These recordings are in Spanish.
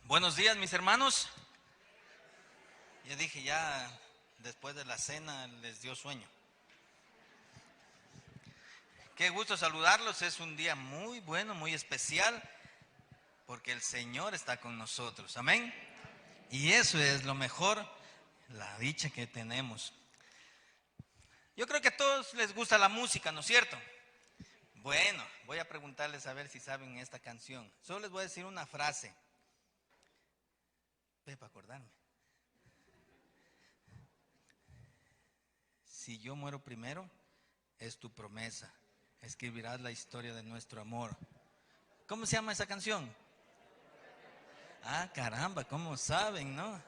Buenos días, mis hermanos. Yo dije, ya después de la cena les dio sueño. Qué gusto saludarlos, es un día muy bueno, muy especial, porque el Señor está con nosotros, amén. Y eso es lo mejor, la dicha que tenemos. Yo creo que a todos les gusta la música, ¿no es cierto? Bueno, voy a preguntarles a ver si saben esta canción. Solo les voy a decir una frase. Para acordarme. Si yo muero primero, es tu promesa. Escribirás la historia de nuestro amor. ¿Cómo se llama esa canción? Ah, caramba, ¿cómo saben, no?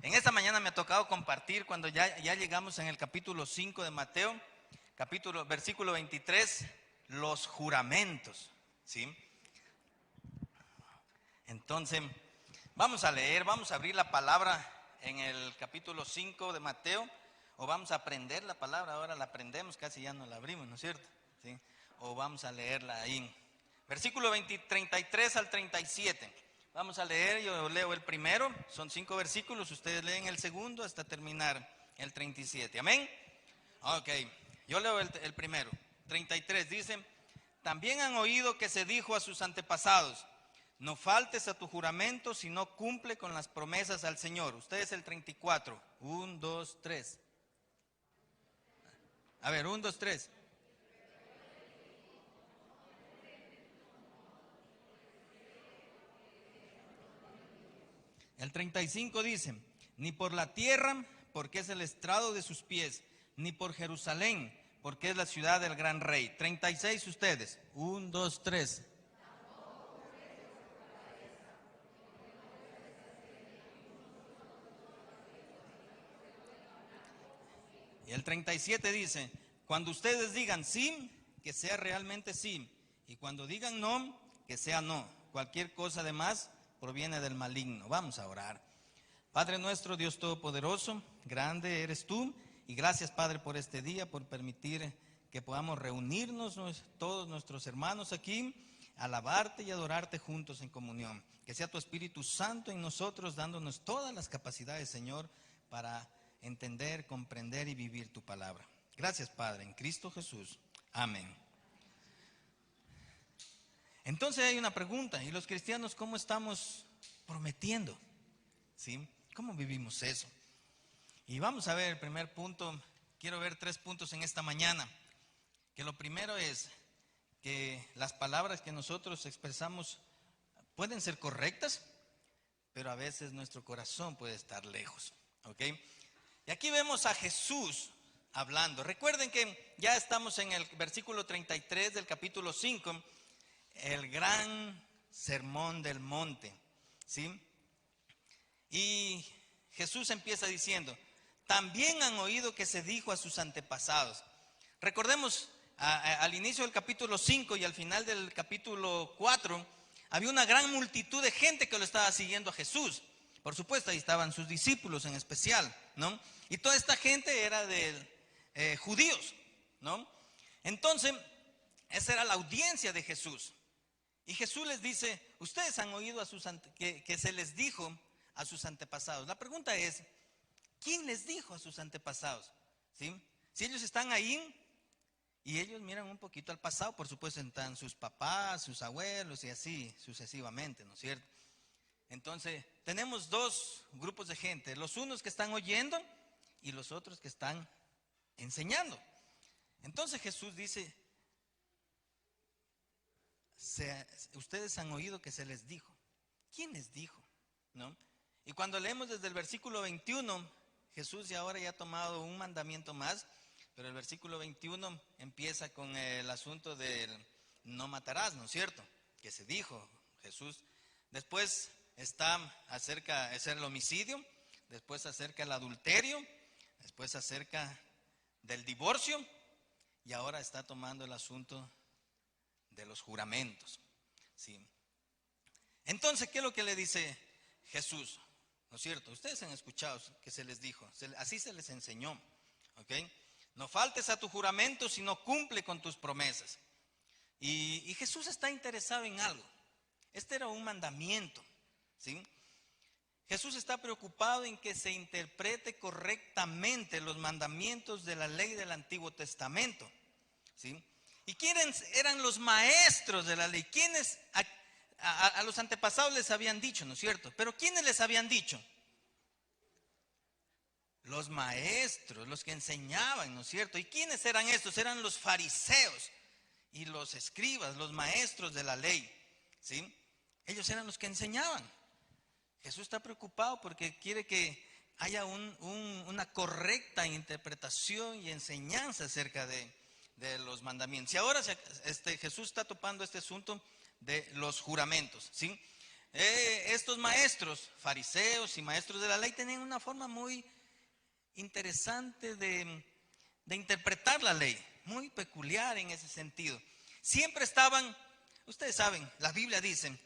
En esta mañana me ha tocado compartir cuando ya llegamos en el capítulo 5 de Mateo, versículo 23, los juramentos, ¿sí? Entonces, vamos a leer, vamos a abrir la palabra en el capítulo 5 de Mateo, o vamos a aprender la palabra, ahora la aprendemos, casi ya no la abrimos, ¿no es cierto? ¿Sí? O vamos a leerla ahí. Versículo 33 al 37. Vamos a leer, yo leo el primero, son 5 versículos, ustedes leen el segundo hasta terminar el 37. ¿Amén? Ok, yo leo el primero. 33 dice, también han oído que se dijo a sus antepasados, no faltes a tu juramento si no cumple con las promesas al Señor. Ustedes el 34. 1, 2, 3. A ver, 1, 2, 3. El 35 dice, ni por la tierra, porque es el estrado de sus pies, ni por Jerusalén, porque es la ciudad del gran rey. 36 ustedes. 1, 2, 3. Y el 37 dice, cuando ustedes digan sí, que sea realmente sí. Y cuando digan no, que sea no. Cualquier cosa de más proviene del maligno. Vamos a orar. Padre nuestro, Dios Todopoderoso, grande eres tú. Y gracias, Padre, por este día, por permitir que podamos reunirnos todos nuestros hermanos aquí, alabarte y adorarte juntos en comunión. Que sea tu Espíritu Santo en nosotros, dándonos todas las capacidades, Señor, para entender, comprender y vivir tu palabra. Gracias, Padre, en Cristo Jesús. Amén. Entonces hay una pregunta, ¿y los cristianos cómo estamos prometiendo? ¿Sí? ¿Cómo vivimos eso? Y vamos a ver el primer punto. Quiero ver 3 puntos en esta mañana. Que lo primero es que las palabras que nosotros expresamos pueden ser correctas, pero a veces nuestro corazón puede estar lejos. ¿Ok? Y aquí vemos a Jesús hablando. Recuerden que ya estamos en el versículo 33 del capítulo 5, el gran sermón del monte, ¿sí? Y Jesús empieza diciendo, también han oído que se dijo a sus antepasados. Recordemos, al inicio del capítulo 5 y al final del capítulo 4, había una gran multitud de gente que lo estaba siguiendo a Jesús. Por supuesto, ahí estaban sus discípulos en especial, ¿no? Y toda esta gente era de judíos, ¿no? Entonces, esa era la audiencia de Jesús. Y Jesús les dice, ustedes han oído que se les dijo a sus antepasados. La pregunta es, ¿quién les dijo a sus antepasados? ¿Sí? Si ellos están ahí y ellos miran un poquito al pasado, por supuesto están sus papás, sus abuelos y así sucesivamente, ¿no es cierto? Entonces, tenemos 2 grupos de gente, los unos que están oyendo y los otros que están enseñando. Entonces Jesús dice, ustedes han oído que se les dijo. ¿Quién les dijo? ¿No? Y cuando leemos desde el versículo 21, Jesús ya ahora ya ha tomado un mandamiento más, pero el versículo 21 empieza con el asunto del no matarás, ¿no es cierto? Que se dijo Jesús. Después está acerca del homicidio, después acerca del adulterio, después acerca del divorcio y ahora está tomando el asunto de los juramentos, ¿sí? Entonces, ¿qué es lo que le dice Jesús? ¿No es cierto? Ustedes han escuchado que se les dijo, así se les enseñó, ¿ok? No faltes a tu juramento si no cumple con tus promesas. Y Jesús está interesado en algo. Este era un mandamiento, ¿sí? Jesús está preocupado en que se interprete correctamente los mandamientos de la ley del Antiguo Testamento, ¿sí? ¿Y quiénes eran los maestros de la ley? ¿Quiénes a los antepasados les habían dicho, ¿no es cierto? Pero ¿quiénes les habían dicho? Los maestros, los que enseñaban, ¿no es cierto? ¿Y quiénes eran estos? Eran los fariseos y los escribas, los maestros de la ley, ¿sí? Ellos eran los que enseñaban. Jesús está preocupado porque quiere que haya una correcta interpretación y enseñanza acerca de los mandamientos. Y ahora Jesús está topando este asunto de los juramentos, ¿sí? Estos maestros, fariseos y maestros de la ley, tenían una forma muy interesante de interpretar la ley, muy peculiar en ese sentido. Siempre estaban, ustedes saben, la Biblia dice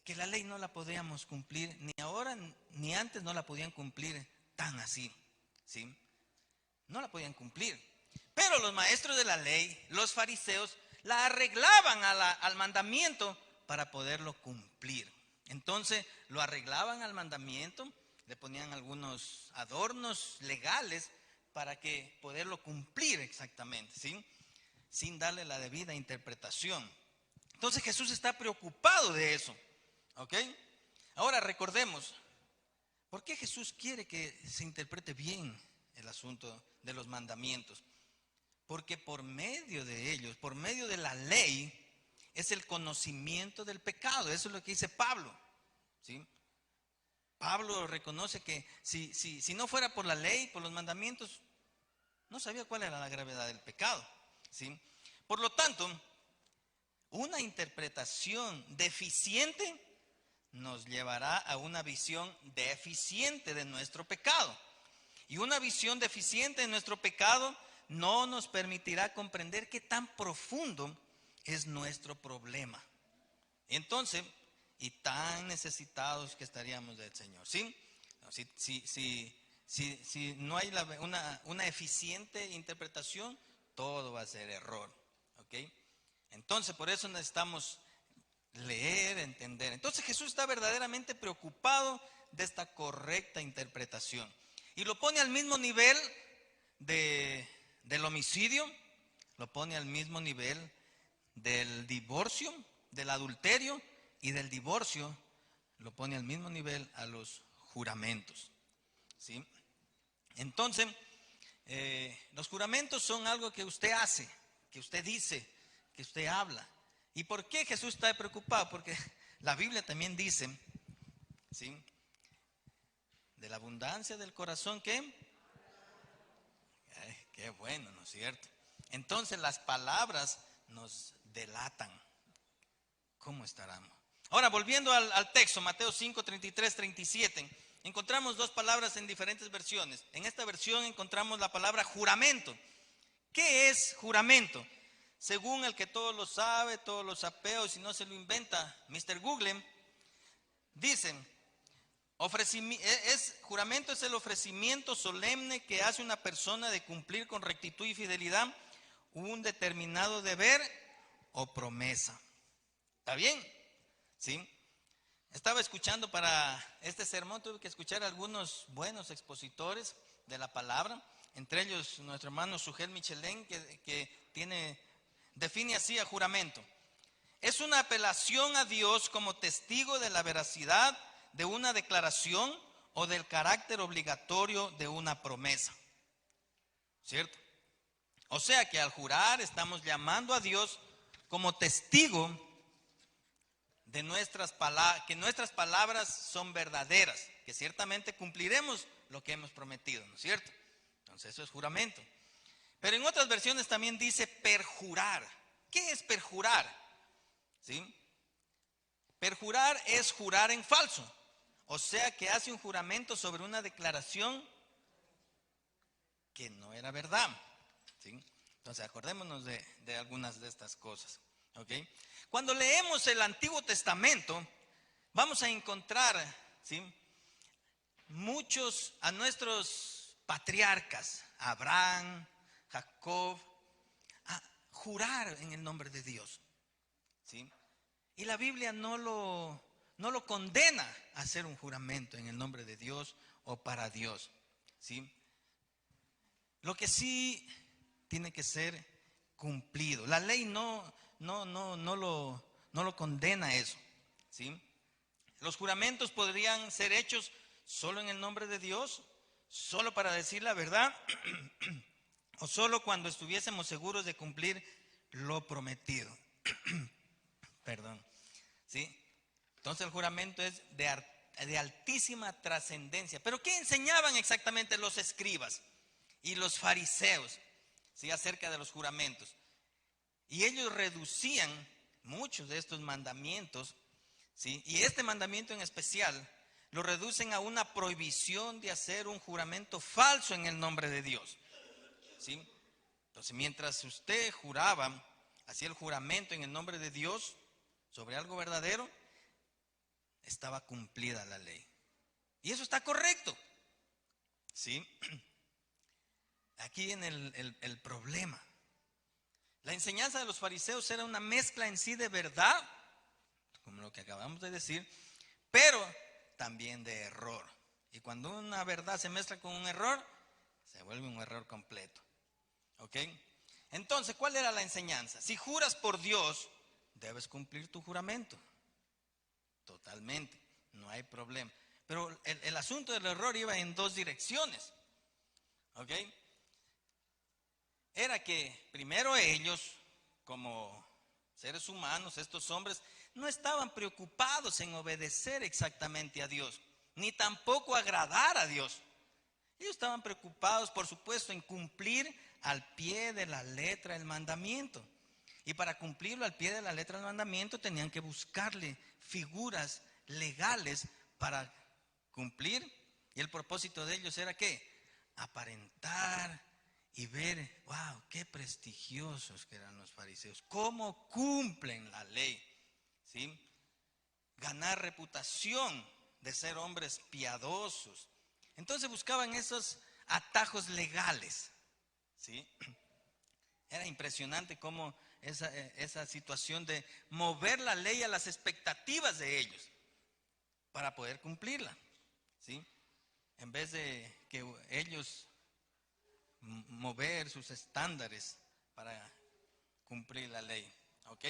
que la ley no la podíamos cumplir, ni ahora ni antes no la podían cumplir tan así, ¿sí? No la podían cumplir. Pero los maestros de la ley, los fariseos, la arreglaban al mandamiento para poderlo cumplir. Entonces lo arreglaban al mandamiento, le ponían algunos adornos legales para que poderlo cumplir exactamente, ¿sí? Sin darle la debida interpretación. Entonces Jesús está preocupado de eso, ¿ok? Ahora recordemos, ¿por qué Jesús quiere que se interprete bien el asunto de los mandamientos? Porque por medio de ellos, por medio de la ley, es el conocimiento del pecado. Eso es lo que dice Pablo, ¿sí? Pablo reconoce que si no fuera por la ley, por los mandamientos, no sabía cuál era la gravedad del pecado, ¿sí? Por lo tanto, una interpretación deficiente nos llevará a una visión deficiente de nuestro pecado. Y una visión deficiente de nuestro pecado no nos permitirá comprender qué tan profundo es nuestro problema. Entonces, y tan necesitados que estaríamos del Señor, ¿sí? Si no hay una eficiente interpretación, todo va a ser error, ¿ok? Entonces, por eso necesitamos leer, entender. Entonces Jesús está verdaderamente preocupado de esta correcta interpretación. Y lo pone al mismo nivel del homicidio, lo pone al mismo nivel del divorcio, del adulterio y del divorcio, lo pone al mismo nivel a los juramentos, ¿sí? Entonces, los juramentos son algo que usted hace, que usted dice, que usted habla. ¿Y por qué Jesús está preocupado? Porque la Biblia también dice, ¿sí? De la abundancia del corazón, ¿qué? Ay, qué bueno, ¿no es cierto? Entonces las palabras nos delatan. ¿Cómo estarán? Ahora, volviendo al texto, Mateo 5, 33, 37, encontramos dos palabras en diferentes versiones. En esta versión encontramos la palabra juramento. ¿Qué es juramento? Según el que todo lo sabe, todos los apeos, si no se lo inventa Mr. Google, dicen, juramento es el ofrecimiento solemne que hace una persona de cumplir con rectitud y fidelidad un determinado deber o promesa. ¿Está bien? ¿Sí? Estaba escuchando para este sermón, tuve que escuchar a algunos buenos expositores de la palabra, entre ellos nuestro hermano Sugel Michelén, que define así a juramento. Es una apelación a Dios como testigo de la veracidad de una declaración o del carácter obligatorio de una promesa, ¿cierto? O sea que al jurar estamos llamando a Dios como testigo de que nuestras palabras son verdaderas, que ciertamente cumpliremos lo que hemos prometido, ¿no es cierto? Entonces eso es juramento. Pero en otras versiones también dice perjurar. ¿Qué es perjurar? ¿Sí? Perjurar es jurar en falso, o sea que hace un juramento sobre una declaración que no era verdad, ¿sí? Entonces acordémonos de algunas de estas cosas, ¿ok? Cuando leemos el Antiguo Testamento, vamos a encontrar, ¿sí?, a nuestros patriarcas, Abraham, Jacob, a jurar en el nombre de Dios, ¿sí? Y la Biblia no lo condena a hacer un juramento en el nombre de Dios o para Dios, ¿sí? Lo que sí tiene que ser cumplido. La ley no lo condena eso, ¿sí? Los juramentos podrían ser hechos solo en el nombre de Dios, solo para decir la verdad, o solo cuando estuviésemos seguros de cumplir lo prometido. Perdón, ¿sí? Entonces el juramento es de altísima trascendencia. Pero ¿qué enseñaban exactamente los escribas y los fariseos, ¿sí?, acerca de los juramentos? Y ellos reducían muchos de estos mandamientos, ¿sí? Y este mandamiento en especial lo reducen a una prohibición de hacer un juramento falso en el nombre de Dios, ¿sí? Entonces, mientras usted juraba, hacía el juramento en el nombre de Dios sobre algo verdadero, estaba cumplida la ley. Y eso está correcto, ¿sí? Aquí viene el problema. La enseñanza de los fariseos era una mezcla en sí de verdad, como lo que acabamos de decir, pero también de error. Y cuando una verdad se mezcla con un error, se vuelve un error completo. ¿Ok? Entonces, ¿cuál era la enseñanza? Si juras por Dios, debes cumplir tu juramento. Totalmente, no hay problema. Pero el asunto del error iba en dos direcciones. ¿Ok? Era que primero ellos, como seres humanos, estos hombres, no estaban preocupados en obedecer exactamente a Dios, ni tampoco agradar a Dios. Ellos estaban preocupados, por supuesto, en cumplir al pie de la letra el mandamiento. Y para cumplirlo al pie de la letra del mandamiento tenían que buscarle figuras legales para cumplir. Y el propósito de ellos era ¿qué? Aparentar y ver, wow, qué prestigiosos que eran los fariseos, cómo cumplen la ley, ¿sí? Ganar reputación de ser hombres piadosos. Entonces buscaban esos atajos legales, ¿sí? Era impresionante cómo esa situación de mover la ley a las expectativas de ellos para poder cumplirla, ¿sí? En vez de que ellos mover sus estándares para cumplir la ley, ¿ok?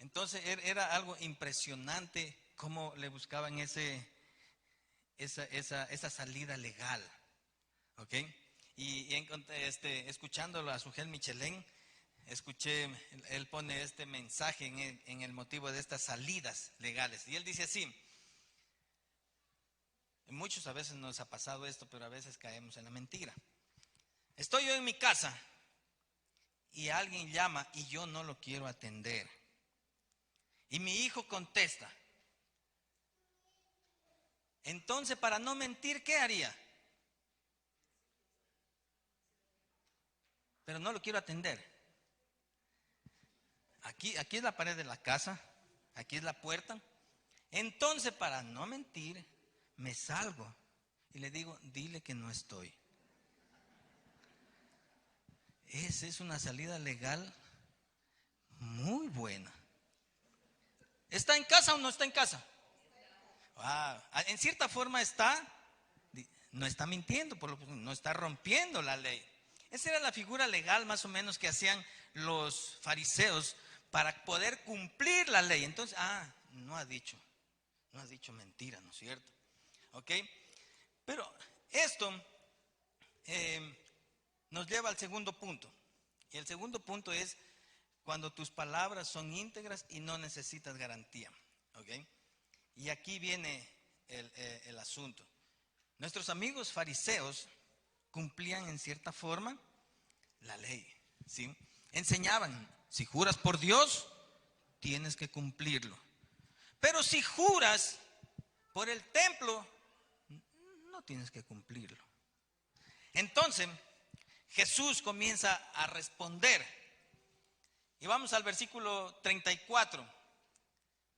Entonces era algo impresionante cómo le buscaban esa salida legal, ¿ok? Y escuchándolo a Sujel Michelén, escuché, él pone este mensaje en el motivo de estas salidas legales. Y él dice así, muchos a veces nos ha pasado esto, pero a veces caemos en la mentira. Estoy yo en mi casa y alguien llama y yo no lo quiero atender. Y mi hijo contesta. Entonces, para no mentir, ¿qué haría? Pero no lo quiero atender. Aquí es la pared de la casa, aquí es la puerta. Entonces, para no mentir, me salgo y le digo, dile que no estoy. Esa es una salida legal muy buena. ¿Está en casa o no está en casa? Wow. En cierta forma no está mintiendo, no está rompiendo la ley. Esa era la figura legal más o menos que hacían los fariseos para poder cumplir la ley. Entonces, no has dicho mentira, ¿no es cierto? ¿Ok? Pero esto nos lleva al segundo punto. Y el segundo punto es cuando tus palabras son íntegras y no necesitas garantía. ¿Ok? Y aquí viene el asunto. Nuestros amigos fariseos cumplían en cierta forma la ley, ¿sí? Enseñaban, si juras por Dios, tienes que cumplirlo. Pero si juras por el templo, no tienes que cumplirlo. Entonces, Jesús comienza a responder. Y vamos al versículo 34.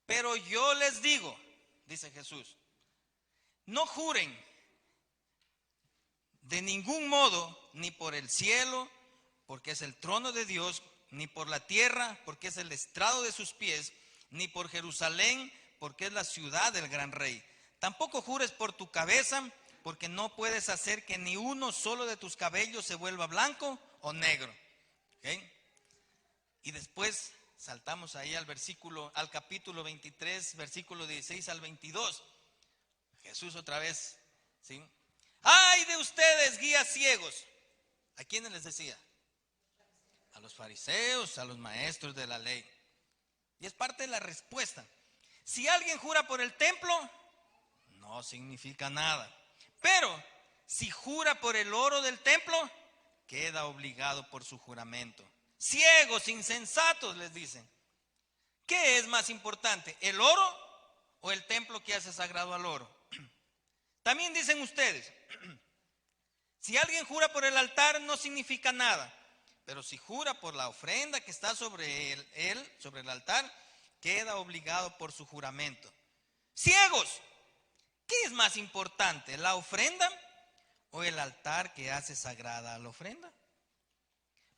Pero yo les digo, dice Jesús, no juren de ningún modo, ni por el cielo, porque es el trono de Dios, ni por la tierra, porque es el estrado de sus pies, ni por Jerusalén, porque es la ciudad del gran rey. Tampoco jures por tu cabeza, porque no puedes hacer que ni uno solo de tus cabellos se vuelva blanco o negro. ¿Okay? Y después saltamos ahí al capítulo 23, versículo 16 al 22. Jesús otra vez, ¿sí? ¡Ay de ustedes, guías ciegos! ¿A quiénes les decía? A los fariseos, a los maestros de la ley. Y es parte de la respuesta. Si alguien jura por el templo, no significa nada. Pero si jura por el oro del templo, queda obligado por su juramento. Ciegos, insensatos, les dicen. ¿Qué es más importante, el oro o el templo que hace sagrado al oro? También dicen ustedes, si alguien jura por el altar no significa nada, pero si jura por la ofrenda que está sobre sobre el altar, queda obligado por su juramento. Ciegos, ¿qué es más importante, la ofrenda o el altar que hace sagrada la ofrenda?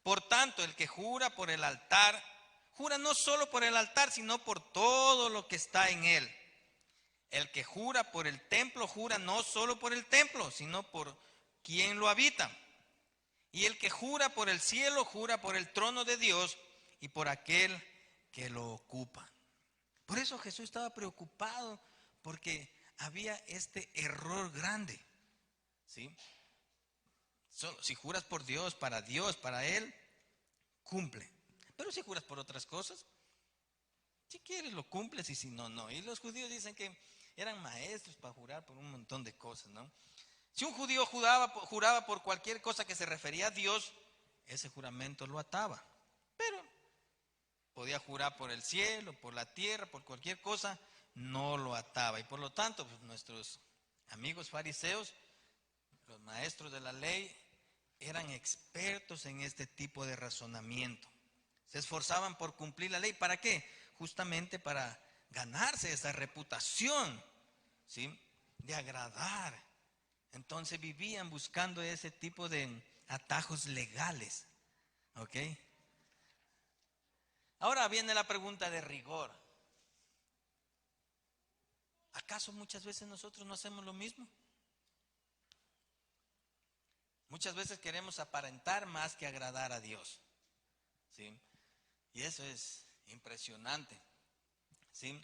Por tanto, el que jura por el altar, jura no solo por el altar, sino por todo lo que está en él. El que jura por el templo, jura no solo por el templo, sino por quien lo habita. Y el que jura por el cielo, jura por el trono de Dios y por aquel que lo ocupa. Por eso Jesús estaba preocupado, porque había este error grande, ¿sí? Si juras por Dios, para Él, cumple. Pero si juras por otras cosas, si quieres lo cumples y si no, no. Y los judíos dicen que eran maestros para jurar por un montón de cosas, ¿no? Si un judío juraba por cualquier cosa que se refería a Dios, ese juramento lo ataba. Pero podía jurar por el cielo, por la tierra, por cualquier cosa, no lo ataba. Y por lo tanto, pues, nuestros amigos fariseos, los maestros de la ley, eran expertos en este tipo de razonamiento. Se esforzaban por cumplir la ley. ¿Para qué? Justamente para ganarse esa reputación, ¿sí?, de agradar. Entonces vivían buscando ese tipo de atajos legales. ¿Ok? Ahora viene la pregunta de rigor. ¿Acaso muchas veces nosotros no hacemos lo mismo? Muchas veces queremos aparentar más que agradar a Dios, ¿sí? Y eso es impresionante, ¿sí?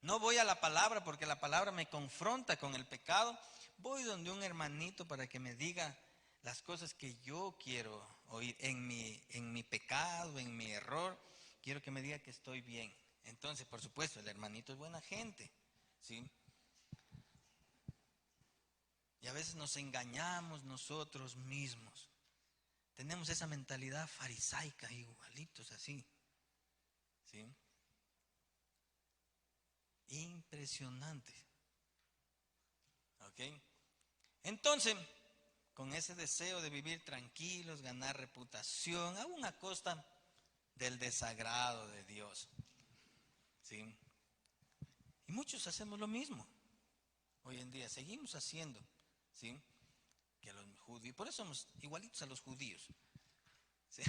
No voy a la palabra porque la palabra me confronta con el pecado. Voy donde un hermanito para que me diga las cosas que yo quiero oír en mi pecado, en mi error. Quiero que me diga que estoy bien. Entonces, por supuesto, el hermanito es buena gente, ¿sí? Y a veces nos engañamos nosotros mismos. Tenemos esa mentalidad farisaica, igualitos así, ¿sí? Impresionante. ¿Ok? Entonces, con ese deseo de vivir tranquilos, ganar reputación, aún a costa del desagrado de Dios, ¿sí? Y muchos hacemos lo mismo. Hoy en día seguimos haciendo, ¿sí?, que los judíos, por eso somos igualitos a los judíos, ¿sí?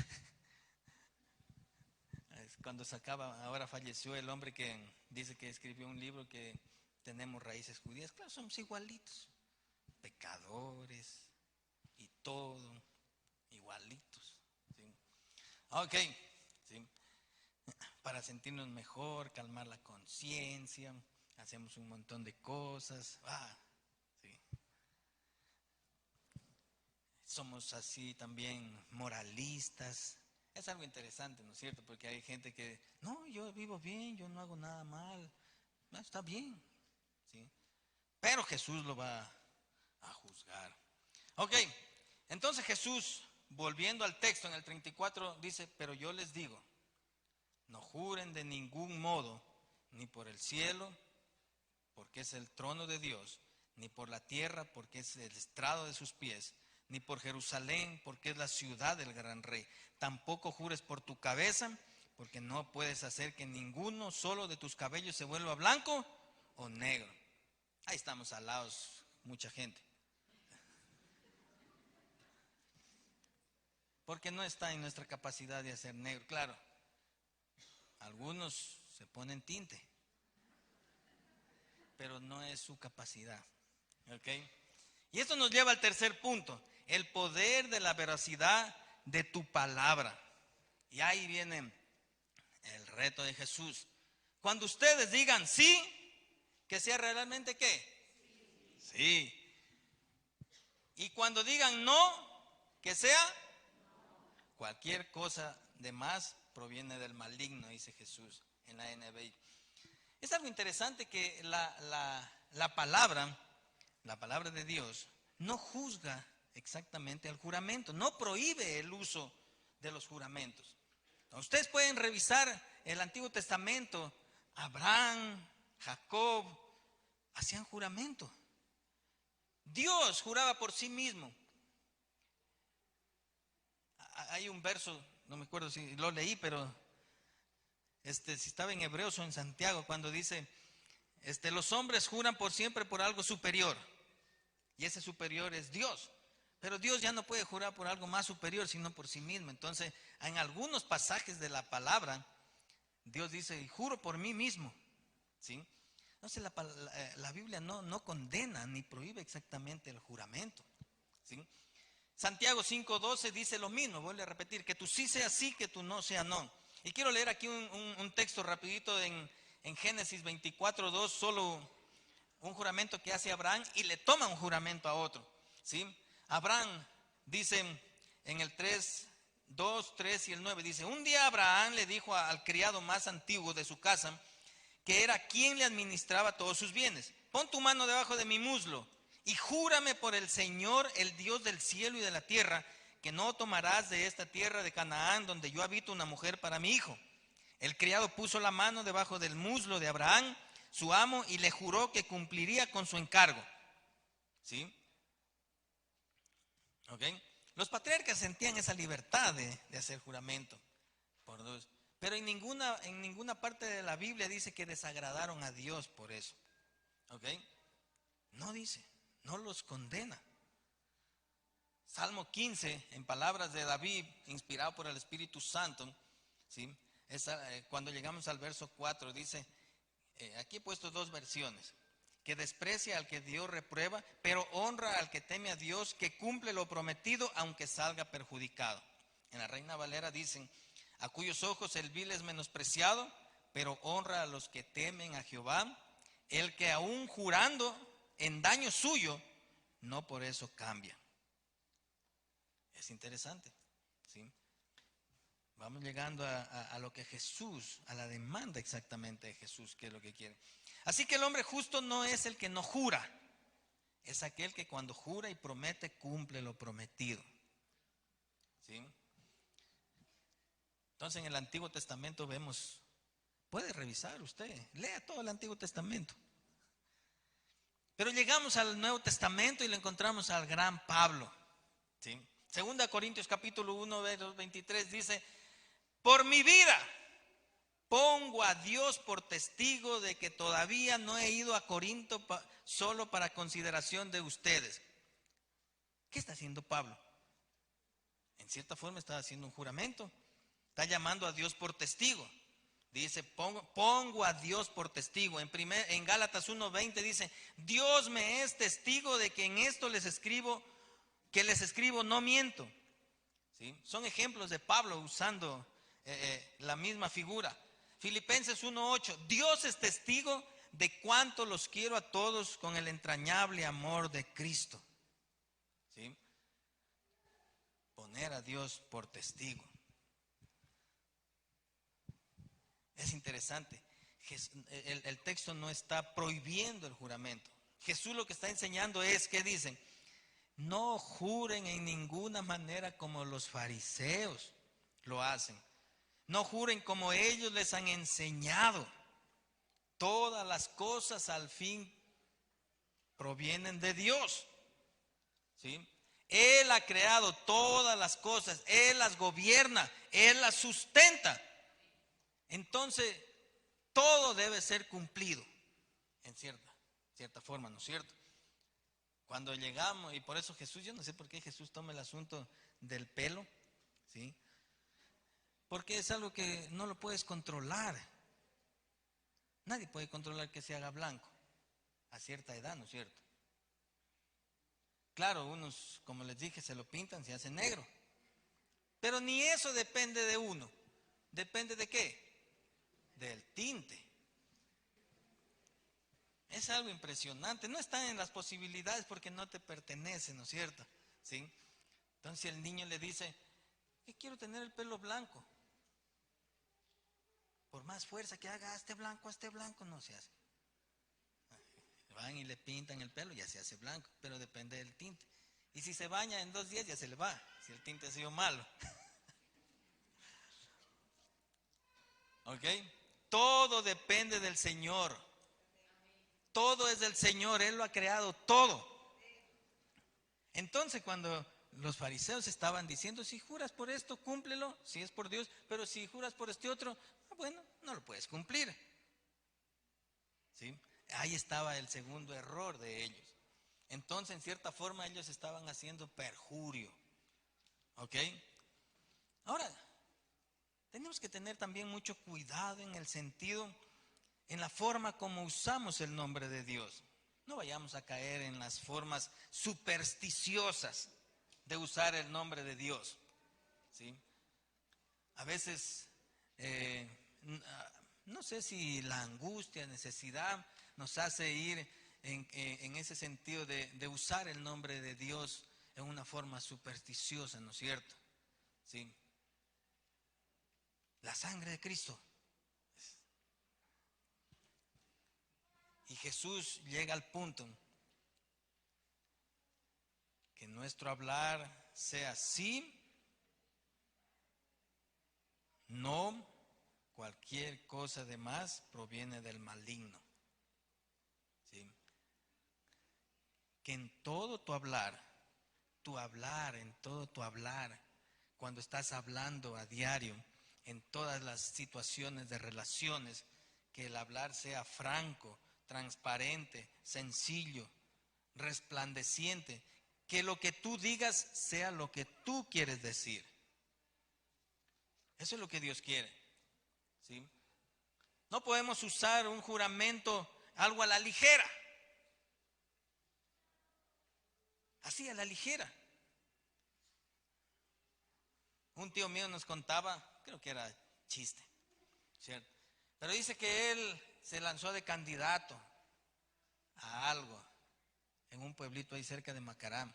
Cuando ahora falleció el hombre que dice que escribió un libro que tenemos raíces judías. Claro, somos igualitos, pecadores y todo, igualitos, ¿sí? Ok, ¿sí? Para sentirnos mejor, calmar la conciencia, hacemos un montón de cosas. ¿Sí? Somos así también moralistas. Es algo interesante, ¿no es cierto? Porque hay gente que, no, yo vivo bien, yo no hago nada mal. No, está bien, ¿sí? Pero Jesús lo va a juzgar. Ok, entonces Jesús, volviendo al texto en el 34, dice, pero yo les digo, no juren de ningún modo, ni por el cielo, porque es el trono de Dios, ni por la tierra, porque es el estrado de sus pies, ni por Jerusalén, porque es la ciudad del gran rey. Tampoco jures por tu cabeza, porque no puedes hacer que ninguno solo de tus cabellos se vuelva blanco o negro. Ahí estamos alados, mucha gente. Porque no está en nuestra capacidad de hacer negro. Claro, Algunos se ponen tinte, pero no es su capacidad. ¿Ok? Y esto nos lleva al tercer punto, el poder de la veracidad de tu palabra. Y ahí viene el reto de Jesús. Cuando ustedes digan sí, que sea realmente ¿qué? Sí. Y cuando digan no, que sea cualquier cosa de más proviene del maligno, dice Jesús en la NBI. Es algo interesante que la palabra de Dios no juzga exactamente al juramento, no prohíbe el uso de los juramentos. Ustedes pueden revisar el Antiguo Testamento, Abraham, Jacob, hacían juramento. Dios juraba por sí mismo. Hay un verso, no me acuerdo si lo leí, pero si estaba en Hebreos o en Santiago, cuando dice, los hombres juran por siempre por algo superior, y ese superior es Dios. Pero Dios ya no puede jurar por algo más superior, sino por sí mismo. Entonces, en algunos pasajes de la palabra, Dios dice, juro por mí mismo. ¿Sí? Entonces, la Biblia no condena ni prohíbe exactamente el juramento. ¿Sí? Santiago 5:12 dice lo mismo, vuelve a repetir, que tú sí sea sí, que tú no sea no. Y quiero leer aquí un texto rapidito en Génesis 24:2, solo un juramento que hace Abraham y le toma un juramento a otro. ¿Sí? Abraham dice en el 3:2, 3 y el 9, dice, un día Abraham le dijo al criado más antiguo de su casa, que era quien le administraba todos sus bienes, pon tu mano debajo de mi muslo y júrame por el Señor, el Dios del cielo y de la tierra, que no tomarás de esta tierra de Canaán, donde yo habito, una mujer para mi hijo. El criado puso la mano debajo del muslo de Abraham, su amo, y le juró que cumpliría con su encargo. ¿Sí? ¿Ok? Los patriarcas sentían esa libertad de hacer juramento por Dios. Pero en ninguna parte de la Biblia dice que desagradaron a Dios por eso. ¿Ok? No dice, no los condena. Salmo 15, en palabras de David, inspirado por el Espíritu Santo, ¿sí? Cuando llegamos al verso 4, dice, aquí he puesto dos versiones, que desprecia al que Dios reprueba, pero honra al que teme a Dios, que cumple lo prometido, aunque salga perjudicado. En la Reina Valera dicen, a cuyos ojos el vil es menospreciado, pero honra a los que temen a Jehová, el que aún jurando en daño suyo, no por eso cambia. Es interesante, ¿sí? Vamos llegando a lo que Jesús, a la demanda exactamente de Jesús, que es lo que quiere. Así que el hombre justo no es el que no jura, es aquel que cuando jura y promete, cumple lo prometido. ¿Sí? Entonces en el Antiguo Testamento vemos, puede revisar usted, lea todo el Antiguo Testamento. Pero llegamos al Nuevo Testamento y le encontramos al gran Pablo. ¿Sí? Segunda Corintios capítulo 1, verso 23 dice, por mi vida pongo a Dios por testigo de que todavía no he ido a Corinto solo para consideración de ustedes. ¿Qué está haciendo Pablo? En cierta forma está haciendo un juramento. Está llamando a Dios por testigo. Dice, pongo a Dios por testigo. En Gálatas 1:20 dice, Dios me es testigo de que en esto les escribo no miento. ¿Sí? Son ejemplos de Pablo usando la misma figura. Filipenses 1:8, Dios es testigo de cuánto los quiero a todos con el entrañable amor de Cristo. ¿Sí? Poner a Dios por testigo. Es interesante. El texto no está prohibiendo el juramento. Jesús lo que está enseñando es que dicen, no juren en ninguna manera como los fariseos lo hacen. No juren como ellos les han enseñado. Todas las cosas al fin provienen de Dios. ¿Sí? Él ha creado todas las cosas, Él las gobierna, Él las sustenta. Entonces, todo debe ser cumplido en cierta forma, ¿no es cierto? Cuando llegamos, y por eso Jesús, yo no sé por qué Jesús toma el asunto del pelo, ¿sí? porque es algo que no lo puedes controlar. Nadie puede controlar que se haga blanco a cierta edad, ¿no es cierto? Claro, unos, como les dije, se lo pintan, se hace negro. Pero ni eso depende de uno. ¿Depende de qué? Del tinte. Es algo impresionante. No está en las posibilidades porque no te pertenece, ¿no es cierto? ¿Sí? Entonces el niño le dice, que quiero tener el pelo blanco. Por más fuerza que haga, hazte blanco, no se hace. Van y le pintan el pelo, ya se hace blanco, pero depende del tinte. Y si se baña en 2 días, ya se le va, si el tinte ha sido malo. ¿Ok? Todo depende del Señor. Todo es del Señor, Él lo ha creado todo. Entonces cuando los fariseos estaban diciendo, si juras por esto, cúmplelo, si es por Dios, pero si juras por este otro, bueno, no lo puedes cumplir. ¿Sí? Ahí estaba el segundo error de ellos. Entonces, en cierta forma, ellos estaban haciendo perjurio. ¿Ok? Ahora, tenemos que tener también mucho cuidado en el sentido, en la forma como usamos el nombre de Dios. No vayamos a caer en las formas supersticiosas de usar el nombre de Dios. ¿Sí? A veces, no sé si la angustia, necesidad nos hace ir en ese sentido de usar el nombre de Dios en una forma supersticiosa, ¿no es cierto? ¿Sí? La sangre de Cristo. Y Jesús llega al punto que nuestro hablar sea sí, no, cualquier cosa de más proviene del maligno. ¿Sí? Que en todo en todo tu hablar, cuando estás hablando a diario, en todas las situaciones de relaciones, que el hablar sea franco, transparente, sencillo, resplandeciente, que lo que tú digas sea lo que tú quieres decir. Eso es lo que Dios quiere. ¿Sí? No podemos usar un juramento, algo a la ligera. Así a la ligera. Un tío mío nos contaba, creo que era chiste, ¿cierto? Pero dice que él se lanzó de candidato a algo en un pueblito ahí cerca de Macará.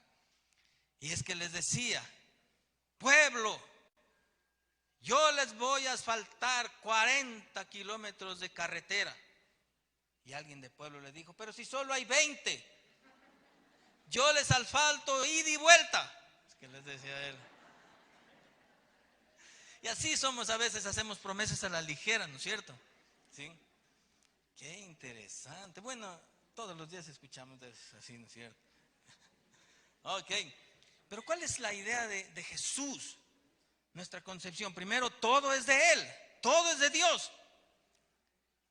Y es que les decía, pueblo, yo les voy a asfaltar 40 kilómetros de carretera. Y alguien de pueblo le dijo, pero si solo hay 20, yo les asfalto ida y vuelta. Es que les decía él. Y así somos a veces, hacemos promesas a la ligera, ¿no es cierto? ¿Sí? Qué interesante. Bueno, todos los días escuchamos de eso, así, ¿no es cierto? Ok, pero ¿cuál es la idea de Jesús? Nuestra concepción, primero, todo es de Él, todo es de Dios.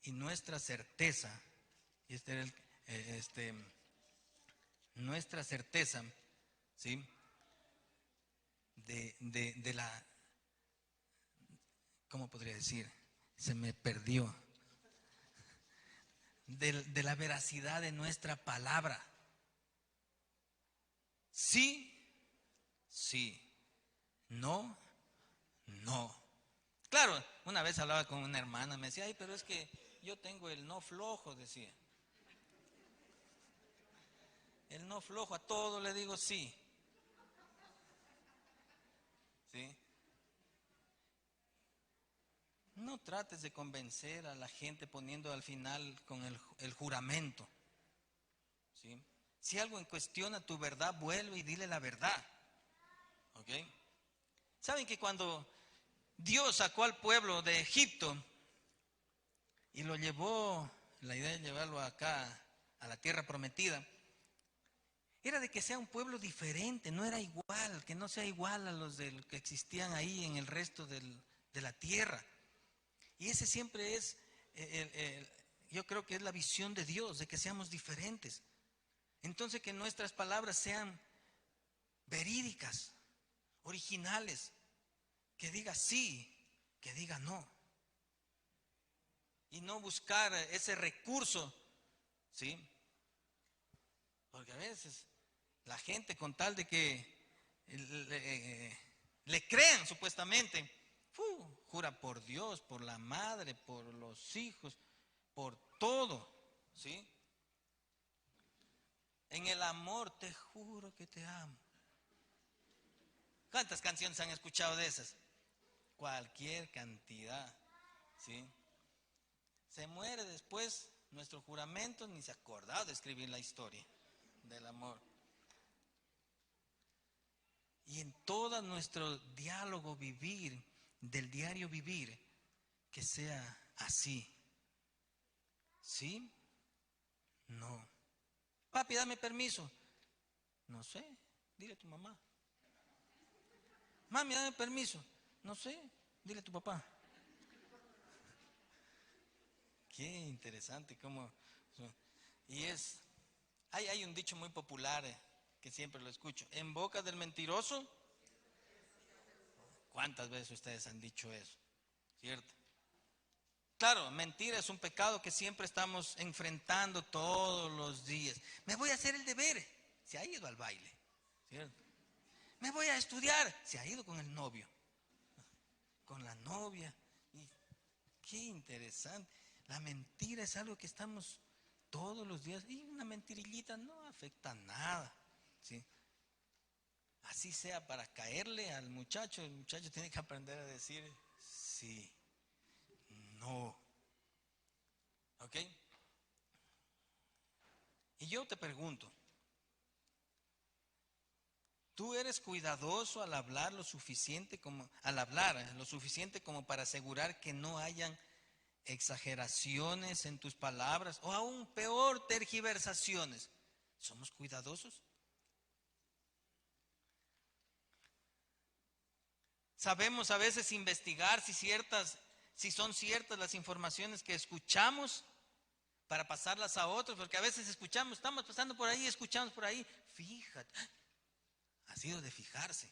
Y nuestra certeza, y nuestra certeza, ¿sí? De la, ¿cómo podría decir? Se me perdió. De la veracidad de nuestra palabra. Sí, sí. No, no. Claro, una vez hablaba con una hermana, me decía, ay, pero es que yo tengo el no flojo, decía. El no flojo, a todo le digo sí. ¿Sí? No trates de convencer a la gente poniendo al final con el juramento. ¿Sí? Si alguien cuestiona tu verdad, vuelve y dile la verdad. ¿Ok? ¿Saben que cuando Dios sacó al pueblo de Egipto y lo llevó, la idea de llevarlo acá a la tierra prometida, era de que sea un pueblo diferente, no era igual, que no sea igual a los que existían ahí en el resto de la tierra? Y ese siempre es, yo creo que es la visión de Dios, de que seamos diferentes. Entonces que nuestras palabras sean verídicas, originales, que diga sí, que diga no. Y no buscar ese recurso, ¿sí? Porque a veces la gente, con tal de que le crean supuestamente, jura por Dios, por la madre, por los hijos, por todo, ¿sí? En el amor te juro que te amo. ¿Cuántas canciones han escuchado de esas? Cualquier cantidad, ¿sí? Se muere después nuestro juramento, ni se acordaba de escribir la historia del amor. Y en todo nuestro diálogo vivir, del diario vivir, que sea así. ¿Sí? No. Papi, dame permiso. No sé, dile a tu mamá. Mami, dame permiso. No sé, dile a tu papá. Qué interesante cómo. Y hay un dicho muy popular que siempre lo escucho. En boca del mentiroso. ¿Cuántas veces ustedes han dicho eso? ¿Cierto? Claro, mentira es un pecado que siempre estamos enfrentando todos los días. Me voy a hacer el deber. Se ha ido al baile. ¿Cierto? Me voy a estudiar. Se ha ido con el novio. Con la novia. Y qué interesante. La mentira es algo que estamos todos los días. Y una mentirillita no afecta nada. ¿Sí? Así sea para caerle al muchacho, el muchacho tiene que aprender a decir sí, no. ¿Ok? Y yo te pregunto, ¿tú eres cuidadoso al hablar lo suficiente como para asegurar que no hayan exageraciones en tus palabras o aún peor, tergiversaciones? ¿Somos cuidadosos? Sabemos a veces investigar si son ciertas las informaciones que escuchamos para pasarlas a otros, porque a veces estamos pasando por ahí, escuchamos por ahí, fíjate, ha sido de fijarse.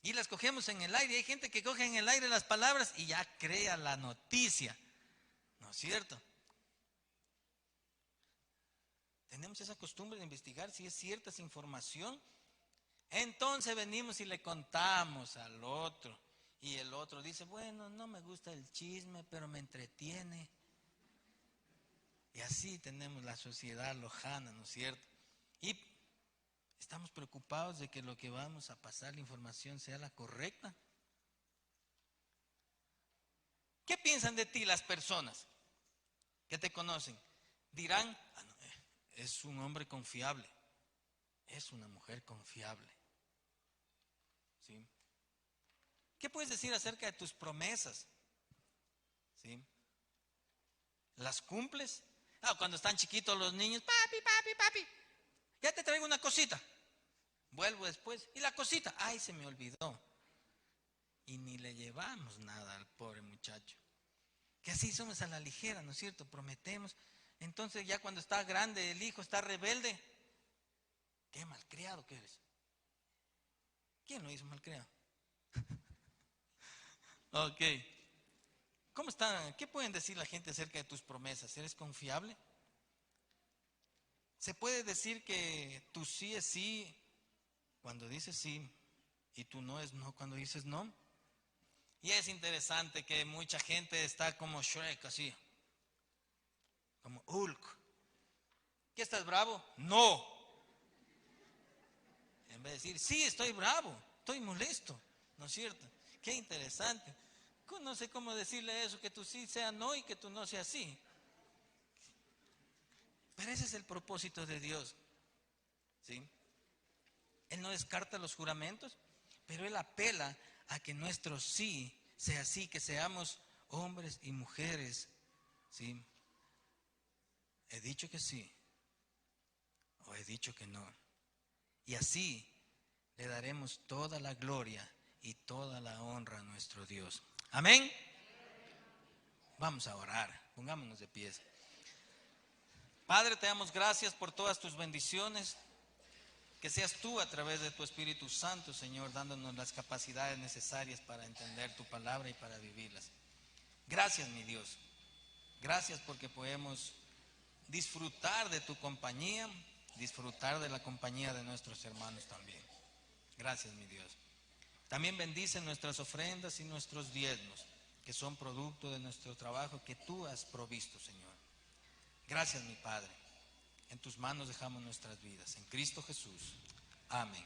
Y las cogemos en el aire, hay gente que coge en el aire las palabras y ya crea la noticia, ¿no es cierto? Tenemos esa costumbre de investigar si es cierta esa información. Entonces venimos y le contamos al otro. Y el otro dice, bueno, no me gusta el chisme, pero me entretiene. Y así tenemos la sociedad lojana, ¿no es cierto? Y estamos preocupados de que lo que vamos a pasar, la información, sea la correcta. ¿Qué piensan de ti las personas que te conocen? Dirán, no, es un hombre confiable, es una mujer confiable. ¿Sí? ¿Qué puedes decir acerca de tus promesas? ¿Sí? ¿Las cumples? Cuando están chiquitos los niños, papi, papi, papi, ya te traigo una cosita. Vuelvo después, y la cosita, ay, se me olvidó. Y ni le llevamos nada al pobre muchacho. Que así somos a la ligera, ¿no es cierto? Prometemos. Entonces ya cuando está grande el hijo, está rebelde, qué malcriado que eres. ¿Quién lo hizo malcriado? Ok. ¿Cómo está? ¿Qué pueden decir la gente acerca de tus promesas? ¿Eres confiable? ¿Se puede decir que tu sí es sí cuando dices sí y tu no es no cuando dices no? Y es interesante que mucha gente está como Shrek, así, como Hulk. ¿Qué estás bravo? No. En vez de decir, sí, estoy bravo, estoy molesto, ¿no es cierto? Qué interesante. No sé cómo decirle eso, que tu sí sea no y que tu no sea sí. Pero ese es el propósito de Dios, ¿sí? Él no descarta los juramentos, pero Él apela a que nuestro sí sea así, que seamos hombres y mujeres, ¿sí? He dicho que sí o he dicho que no. Y así le daremos toda la gloria y toda la honra a nuestro Dios. Amén. Vamos a orar, pongámonos de pies. Padre, te damos gracias por todas tus bendiciones Que seas tú a través de tu Espíritu Santo, Señor, dándonos las capacidades necesarias para entender tu palabra y para vivirlas. Gracias, mi Dios. Gracias porque podemos disfrutar de tu compañía, disfrutar de la compañía de nuestros hermanos también. Gracias, mi Dios. También bendice nuestras ofrendas y nuestros diezmos, que son producto de nuestro trabajo que tú has provisto, Señor. Gracias, mi Padre. En tus manos dejamos nuestras vidas. En Cristo Jesús. Amén.